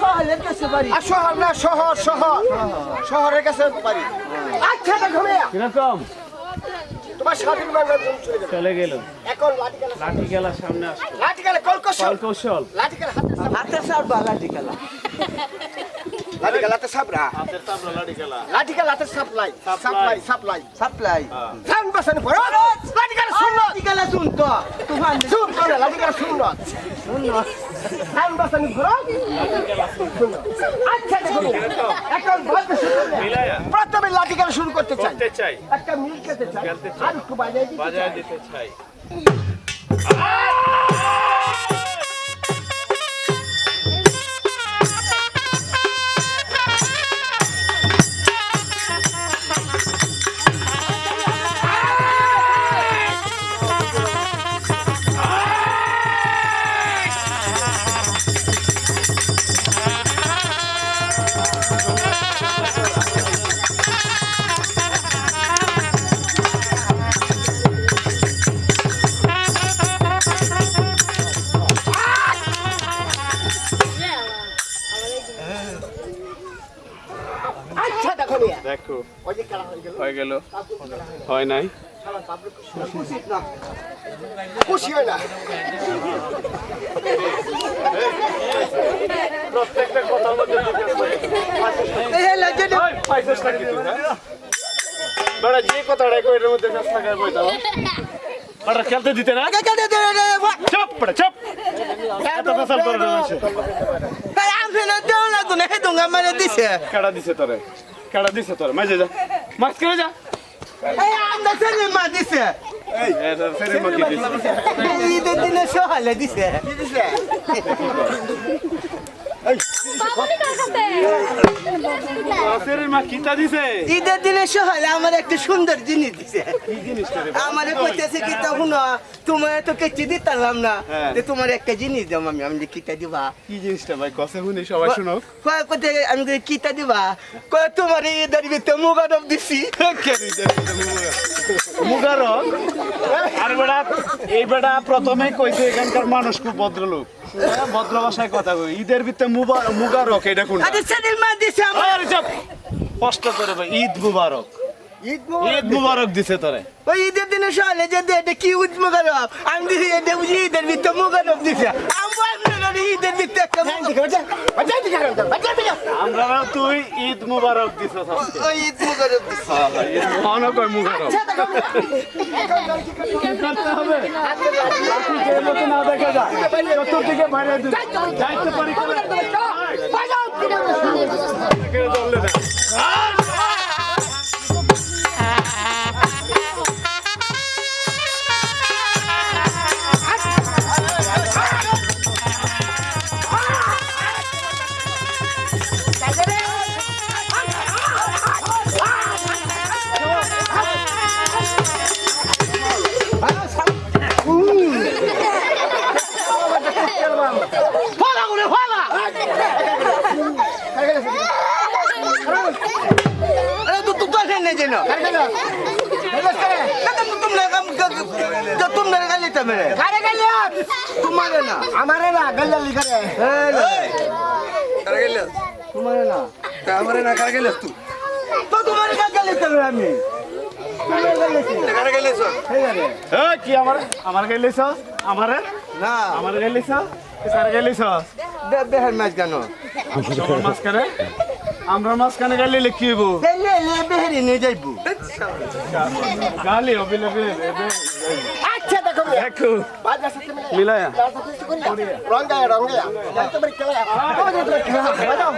শহরের কাছে বাড়ি। আর শহর না, শহর শহর শহরের কাছে বাড়ি। আচ্ছা দেখো মিয়া, কিরকম তোমার স্বাধীন বাংলার জন্য চলে গেল। চলে গেল? এখন লাঠি খেলা, লাঠি খেলার সামনে আসলো। লাঠি খেলা কলকৌশল, কৌশল লাঠি খেলা হাতের সাপ লাঠি খেলা। লাঠি খেলাতে সাবরা, হাতের তাবলা লাঠি খেলা। লাঠি খেলাতে সাপ্লাই সাপ্লাই সাপ্লাই সাপ্লাই। জান বাসানি পড়ো, লাঠি খেলা শুনলো, লাঠি খেলা শুনতো তুফান শুন করে লাঠি খেলা শুনলো, জান বাসানি পড়ো। আচ্ছা দেখো মিয়া, এখন বলতে শুরু করলে মিলায়া প্রথমে লাঠি খেলা শুরু করতে চাই, করতে চাই, একটা মিল খেতে চাই, খেলতে চাই। আর একটু বাজায় দিতে চাই। বাজায় দিতে চাই। আচ্ছা দেখো মিয়া, দেখো ওই যে খেলা হয়ে গেল, হয়ে গেল, হয় নাই। খুশি হয় না? প্রত্যেকটা কথার মধ্যে পাইছিস নাকি তুই? বেড়া যে কথাটা কই এর মধ্যে কাজ থাকার বই দাও। বেড়া খেলতে দিতে না? চুপ বেড়া চুপ। এত ফসল করে রয়েছে। কাড়া দিছে তোরে, কাড়া দিছে তোরে। মাঝে যা, মাছ করে যা। এই এটা ফেরে মাকি দিছে। ঈদের দিনে সকালে দিছে। ফেরে মা কিটা দিছে? ঈদের দিনে সকালে আমার একটা সুন্দর জিনিস দিছে। কি জিনিসটা রে? আমারে কইতেছে কি তখন তোমার তো কেচি দিতাম না, হ্যাঁ। তো তোমার একটা জিনিস দাম আমি কিটা দিবা। কি জিনিসটা ভাই কসে শুনি সবাই শুনো। কয় কোথায় আমি কই কিটা দিবা, কয় তোমার ঈদের ভিতরে মুগারব দিছি। মুগারক আর বেড়া এই বেড়া প্রথমে কইছে এখানকার মানুষ খুব ভদ্রলোক, ভদ্র ভাষায় কথা কই। ঈদের ভিতরে মুগারক এটা কোন? আরে সেদিন মা দিছে আমার। আরে চুপ, কষ্ট করে ভাই। ঈদ মুবারক, ঈদ ঈদ মুবারক দিছে তোরে। ওই ঈদের দিনে সকালে যে এটা কি উজ মুগারব, আমি দিছি এটা বুঝি ঈদের ভিতরে মুগারব দিছে। আমি বললাম ঈদের ভিতরে একটা আমরা তুই ঈদ মুবারক দিছস আজকে। ওই ঈদ মুগারব দিছে। মনে কই মুবারক করতে হবে। লাঠি যে মতো না দেখা যায়, চতুর্দিকে বাইরে দিন। যাইতে পারি করে ধরলে না। ফালা করে ফালা। আরে তুই তো দেখেন না যেন তোমরা গালিতে মেরে কারে গেলে তোমারে না আমারে না গল্লালি করে তোমারে না আমারে না কারে গেলে তুই তো তোমারে গালিতে মেরে আমি কারে গেলে এই কি আমার গাইলিছ? আমারে না আমার গাইলিছ? কার গাইলিছ? দেহের মাছ কেন তোমার মাঝখানে আমরা মাঝখানে গাইলে কি হইব? বেহেরি নিয়ে যাইব গালি হবে লেবে। আচ্ছা দেখো দেখো বাজার সাথে মিলে মিলায়া রঙ্গায়া রঙ্গায়া যাইতে পারি খেলা